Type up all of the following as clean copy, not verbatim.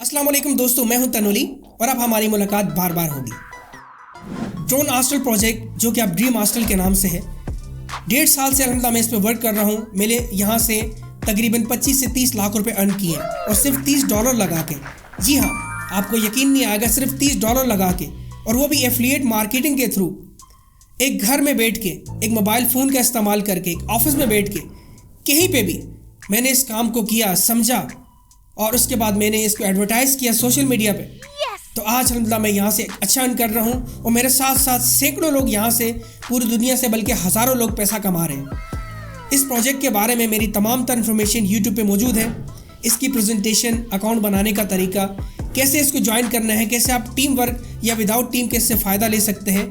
अस्सलाम वालेकुम दोस्तों, मैं हूं तनोली और अब हमारी मुलाकात बार बार होगी। ड्रोन आस्ट्रल प्रोजेक्ट जो कि अब ड्रीम आस्ट्रल के नाम से है, 1.5 साल से अल्हम्दुलिल्लाह मैं इस पर वर्क कर रहा हूं। मैंने यहाँ से तकरीबन 25 से 30 लाख रुपए अर्न किए हैं और सिर्फ $30 लगा के। जी हाँ, आपको यकीन नहीं आएगा, सिर्फ $30 लगा के, और वो भी एफिलिएट मार्केटिंग के थ्रू। एक घर में बैठ के, एक मोबाइल फ़ोन का इस्तेमाल करके, एक ऑफिस में बैठ के, कहीं पे भी मैंने इस काम को किया, समझा, और उसके बाद मैंने इसको एडवर्टाइज़ किया सोशल मीडिया पे। तो आज अल्हम्दुलिल्लाह मैं यहाँ से अच्छा अर्न कर रहा हूँ और मेरे साथ साथ सैकड़ों लोग यहाँ से, पूरी दुनिया से, बल्कि हज़ारों लोग पैसा कमा रहे हैं। इस प्रोजेक्ट के बारे में मेरी तमाम तर इन्फॉर्मेशन यूट्यूब पे मौजूद है। इसकी प्रेजेंटेशन, अकाउंट बनाने का तरीका, कैसे इसको ज्वाइन करना है, कैसे आप टीम वर्क या विदाउट टीम के इससे फ़ायदा ले सकते हैं।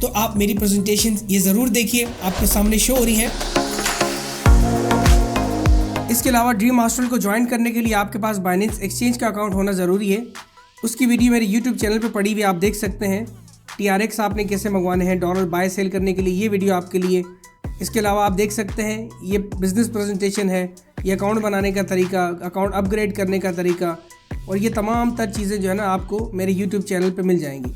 तो आप मेरी प्रेजेंटेशन ये ज़रूर देखिए, आपके सामने शो हो रही है। इसके अलावा ड्रीम आस्ट्रल को ज्वाइन करने के लिए आपके पास बाइनेंस एक्सचेंज का अकाउंट होना ज़रूरी है। उसकी वीडियो मेरे यूट्यूब चैनल पे पड़ी हुई, आप देख सकते हैं। TRX आपने कैसे मंगवाने हैं, डॉलर बाय सेल करने के लिए, ये वीडियो आपके लिए। इसके अलावा आप देख सकते हैं, ये बिज़नेस प्रेजेंटेशन है, ये अकाउंट बनाने का तरीका, अकाउंट अपग्रेड करने का तरीका, और ये तमाम तर चीज़ें जो है ना आपको मेरे यूट्यूब चैनल पर मिल जाएंगी।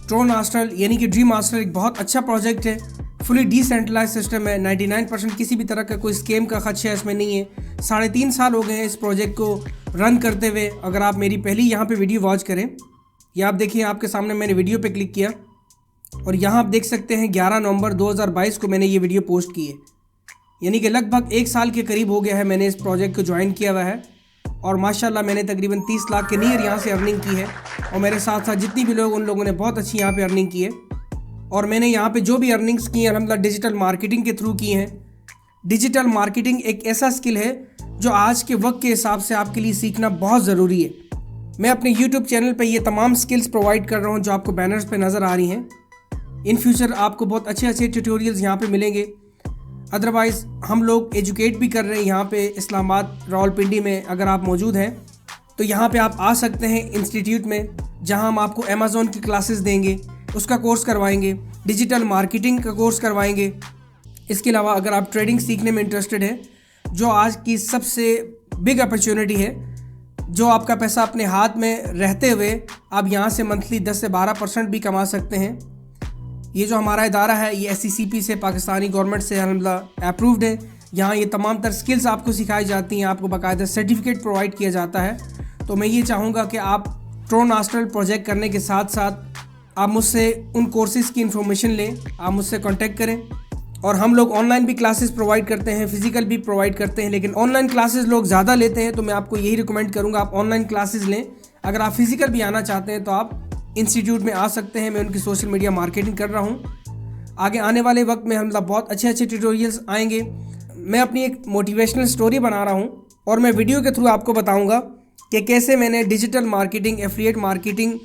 ड्रोन आस्ट्रल यानी कि ड्रीम आस्ट्रल एक बहुत अच्छा प्रोजेक्ट है। फुली डिसेंट्रलाइज सिस्टम है। 99% किसी भी तरह का कोई स्कैम का खदशा इसमें नहीं है। 3.5 साल हो गए हैं इस प्रोजेक्ट को रन करते हुए। अगर आप मेरी पहली यहाँ पे वीडियो वॉच करें, या आप देखिए, आपके सामने मैंने वीडियो पे क्लिक किया और यहाँ आप देख सकते हैं 11 नवंबर 2022 को मैंने ये वीडियो पोस्ट की है। यानी कि लगभग 1 साल के करीब हो गया है मैंने इस प्रोजेक्ट को ज्वाइन किया हुआ है, और माशाल्लाह मैंने तकरीबन 30 लाख के नियर यहाँ से अर्निंग की है। और मेरे साथ साथ जितनी भी लोग, उन लोगों ने बहुत अच्छी यहाँ पर अर्निंग की है। और मैंने यहाँ पे जो भी अर्निंग्स की हैं अल्हम्दुलिल्लाह डिजिटल मार्केटिंग के थ्रू की हैं। डिजिटल मार्केटिंग एक ऐसा स्किल है जो आज के वक्त के हिसाब से आपके लिए सीखना बहुत ज़रूरी है। मैं अपने यूट्यूब चैनल पे ये तमाम स्किल्स प्रोवाइड कर रहा हूँ जो आपको बैनर्स पे नज़र आ रही हैं। इन फ्यूचर आपको बहुत अच्छे अच्छे ट्यूटोरियल्स यहाँ पे मिलेंगे। अदरवाइज़ हम लोग एजुकेट भी कर रहे हैं यहाँ पे इस्लामाबाद, रावलपिंडी में। अगर आप मौजूद हैं तो यहाँ पर आप आ सकते हैं इंस्टीट्यूट में, जहाँ हम आपको अमेज़ॉन की क्लासेस देंगे, उसका कोर्स करवाएंगे, डिजिटल मार्केटिंग का कोर्स करवाएंगे। इसके अलावा अगर आप ट्रेडिंग सीखने में इंटरेस्टेड हैं, जो आज की सबसे बिग अपॉर्चुनिटी है, जो आपका पैसा अपने हाथ में रहते हुए आप यहाँ से मंथली 10 से 12% भी कमा सकते हैं। ये जो हमारा इदारा है, ये SCCP से, पाकिस्तानी गवर्नमेंट से अल्हम्दुलिल्लाह अप्रूव्ड है। यहाँ ये तमाम तर स्किल्स आपको सिखाई जाती हैं, आपको बाकायदा सर्टिफिकेट प्रोवाइड किया जाता है। तो मैं ये चाहूँगा कि आप ड्रोन आस्ट्रल प्रोजेक्ट करने के साथ साथ आप मुझसे उन कोर्सेज़ की इन्फॉर्मेशन लें, आप मुझसे कांटेक्ट करें। और हम लोग ऑनलाइन भी क्लासेस प्रोवाइड करते हैं, फिजिकल भी प्रोवाइड करते हैं, लेकिन ऑनलाइन क्लासेस लोग ज़्यादा लेते हैं, तो मैं आपको यही रिकमेंड करूँगा आप ऑनलाइन क्लासेस लें। अगर आप फिजिकल भी आना चाहते हैं तो आप इंस्टीट्यूट में आ सकते हैं। मैं उनकी सोशल मीडिया मार्केटिंग कर रहा हूँ। आगे आने वाले वक्त में हम बहुत अच्छे अच्छे ट्यूटोरियल्स आएंगे। मैं अपनी एक मोटिवेशनल स्टोरी बना रहा हूँ और मैं वीडियो के थ्रू आपको बताऊँगा कि कैसे मैंने डिजिटल मार्केटिंग, एफिलिएट मार्केटिंग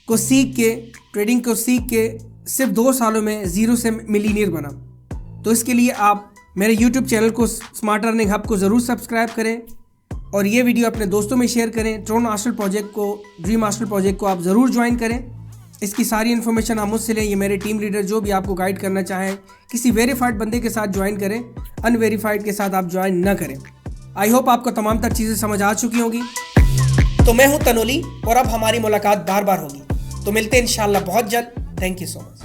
को सीख के, ट्रेडिंग को सीख के सिर्फ 2 सालों में ज़ीरो से मिलीनियर बना। तो इसके लिए आप मेरे यूट्यूब चैनल को, स्मार्ट अर्निंग हब को ज़रूर सब्सक्राइब करें और ये वीडियो अपने दोस्तों में शेयर करें। ड्रोन आस्ट्रल प्रोजेक्ट को, ड्रीम आस्ट्रल प्रोजेक्ट को आप ज़रूर ज्वाइन करें। इसकी सारी इन्फॉर्मेशन आप मुझसे लें। ये मेरे टीम लीडर जो भी आपको गाइड करना चाहें, किसी वेरीफाइड बंदे के साथ ज्वाइन करें, अनवेरीफाइड के साथ आप ज्वाइन न करें। आई होप आपको तमाम तर चीज़ें समझ आ चुकी होंगी। तो मैं हूँ तनोली और अब हमारी मुलाकात बार बार होगी। तो मिलते हैं इंशाल्लाह बहुत जल्द। Thank you so much.